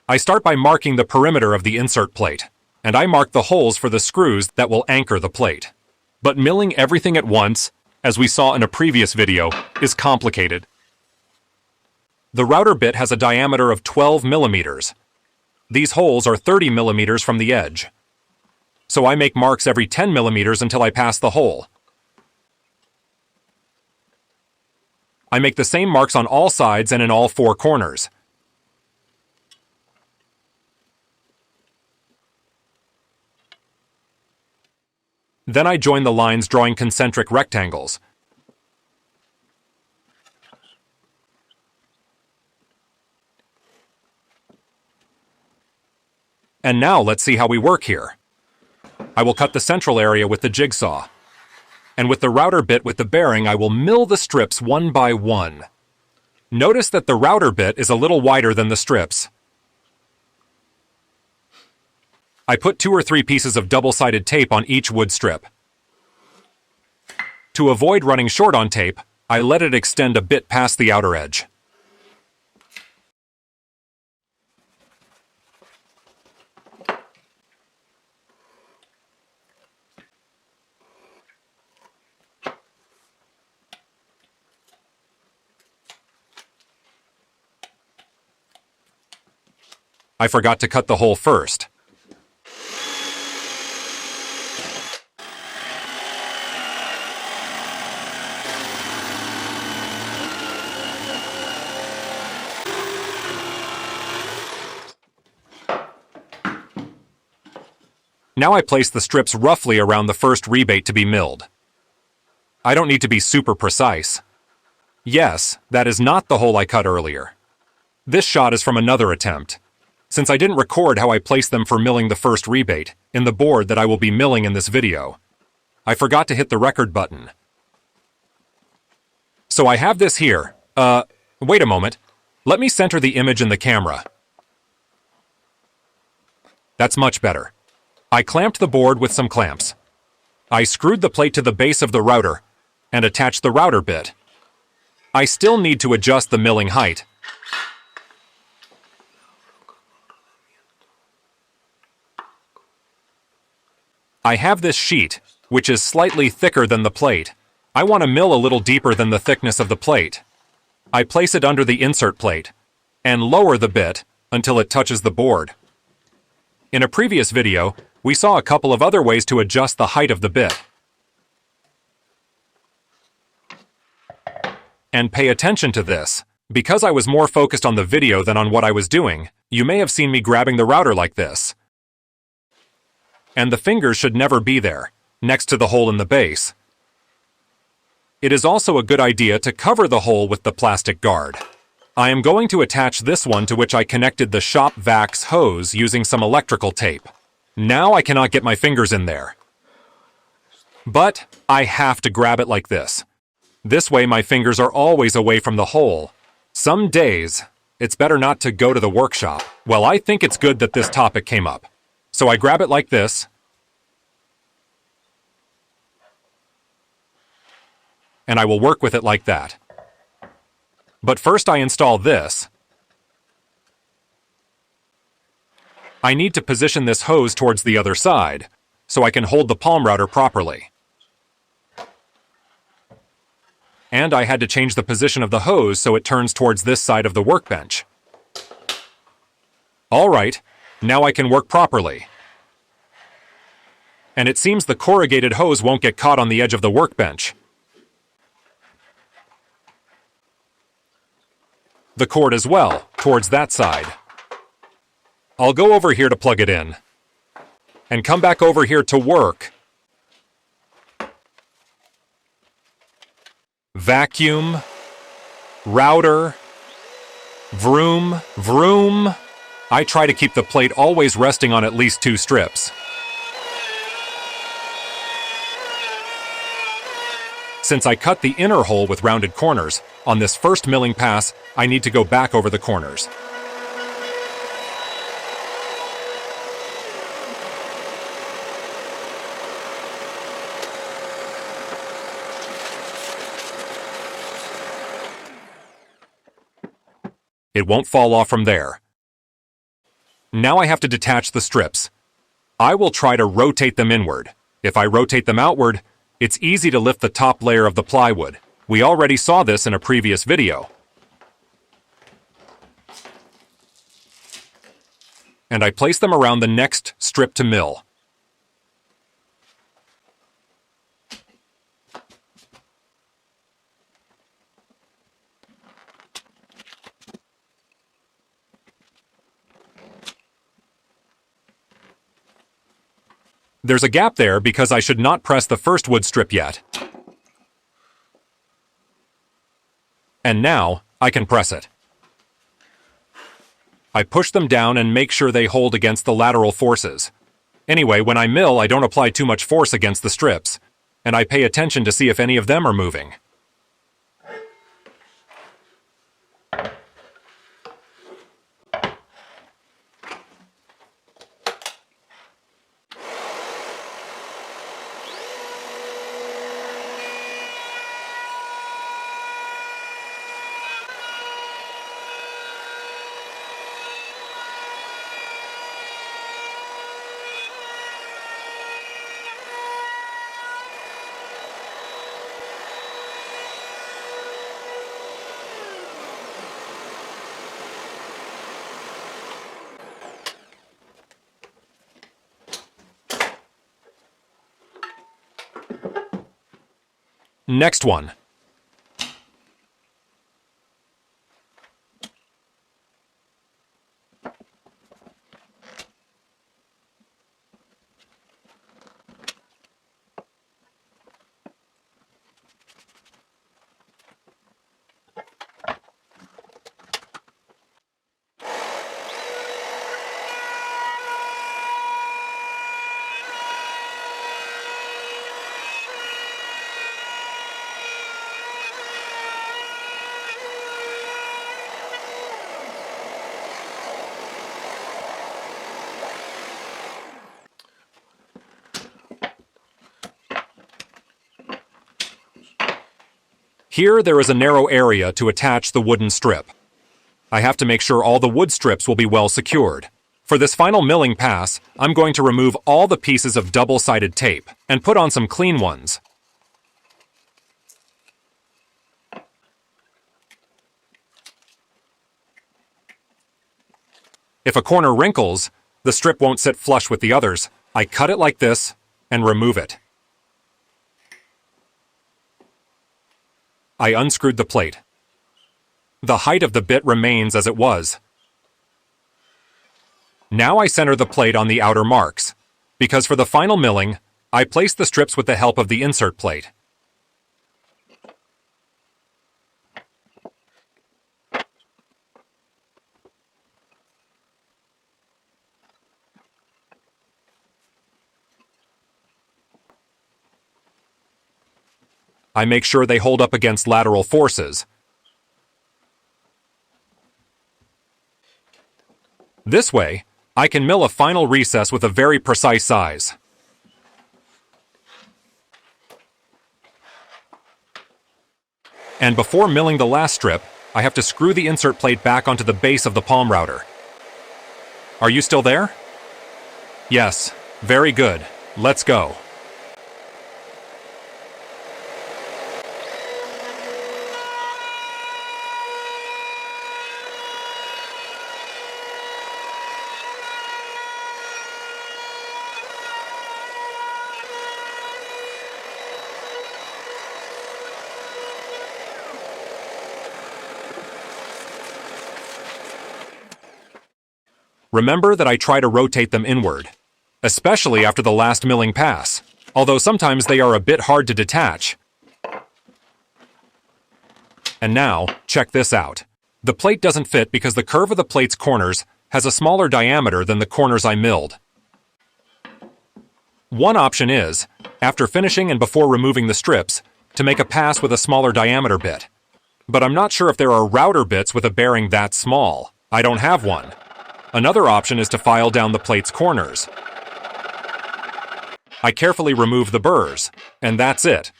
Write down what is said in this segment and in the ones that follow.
I start by marking the perimeter of the insert plate, and I mark the holes for the screws that will anchor the plate. But milling everything at once, as we saw in a previous video, is complicated. The router bit has a diameter of 12 millimeters. These holes are 30 millimeters from the edge. So I make marks every 10 millimeters until I pass the hole. I make the same marks on all sides and in all four corners. Then I join the lines drawing concentric rectangles. And now let's see how we work here. I will cut the central area with the jigsaw. And with the router bit with the bearing, I will mill the strips one by one. Notice that the router bit is a little wider than the strips. I put 2 or 3 pieces of double-sided tape on each wood strip. To avoid running short on tape, I let it extend a bit past the outer edge. I forgot to cut the hole first. Now I place the strips roughly around the first rebate to be milled. I don't need to be super precise. Yes, that is not the hole I cut earlier. This shot is from another attempt, since I didn't record how I placed them for milling the first rebate in the board that I will be milling in this video. I forgot to hit the record button. So I have this here. Wait a moment. Let me center the image in the camera. That's much better. I clamped the board with some clamps. I screwed the plate to the base of the router and attached the router bit. I still need to adjust the milling height. I have this sheet, which is slightly thicker than the plate. I want to mill a little deeper than the thickness of the plate. I place it under the insert plate and lower the bit until it touches the board. In a previous video, we saw a couple of other ways to adjust the height of the bit. And pay attention to this. Because I was more focused on the video than on what I was doing, you may have seen me grabbing the router like this. And the fingers should never be there, next to the hole in the base. It is also a good idea to cover the hole with the plastic guard. I am going to attach this one to which I connected the Shop Vax hose using some electrical tape. Now I cannot get my fingers in there. But I have to grab it like this. This way my fingers are always away from the hole. Some days, it's better not to go to the workshop. Well, I think it's good that this topic came up. So I grab it like this, and I will work with it like that. But first I install this. I need to position this hose towards the other side, so I can hold the palm router properly. And I had to change the position of the hose so it turns towards this side of the workbench. All right. Now I can work properly. And it seems the corrugated hose won't get caught on the edge of the workbench. The cord as well, towards that side. I'll go over here to plug it in. And come back over here to work. Vacuum. Router. Vroom, vroom. I try to keep the plate always resting on at least 2 strips. Since I cut the inner hole with rounded corners, on this first milling pass, I need to go back over the corners. It won't fall off from there. Now I have to detach the strips. I will try to rotate them inward. If I rotate them outward, it's easy to lift the top layer of the plywood. We already saw this in a previous video. And I place them around the next strip to mill. There's a gap there because I should not press the first wood strip yet. And now I can press it. I push them down and make sure they hold against the lateral forces. Anyway, when I mill, I don't apply too much force against the strips, and I pay attention to see if any of them are moving. Next one. Here there is a narrow area to attach the wooden strip. I have to make sure all the wood strips will be well secured. For this final milling pass, I'm going to remove all the pieces of double-sided tape and put on some clean ones. If a corner wrinkles, the strip won't sit flush with the others. I cut it like this and remove it. I unscrewed the plate. The height of the bit remains as it was. Now I center the plate on the outer marks, because for the final milling, I place the strips with the help of the insert plate. I make sure they hold up against lateral forces. This way, I can mill a final recess with a very precise size. And before milling the last strip, I have to screw the insert plate back onto the base of the palm router. Are you still there? Yes, very good. Let's go. Remember that I try to rotate them inward, especially after the last milling pass, although sometimes they are a bit hard to detach. And now, check this out. The plate doesn't fit because the curve of the plate's corners has a smaller diameter than the corners I milled. One option is, after finishing and before removing the strips, to make a pass with a smaller diameter bit. But I'm not sure if there are router bits with a bearing that small. I don't have one. Another option is to file down the plate's corners. I carefully remove the burrs, and that's it.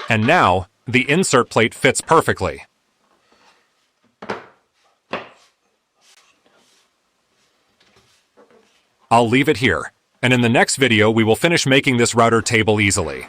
And now, the insert plate fits perfectly. I'll leave it here. And in the next video we will finish making this router table easily.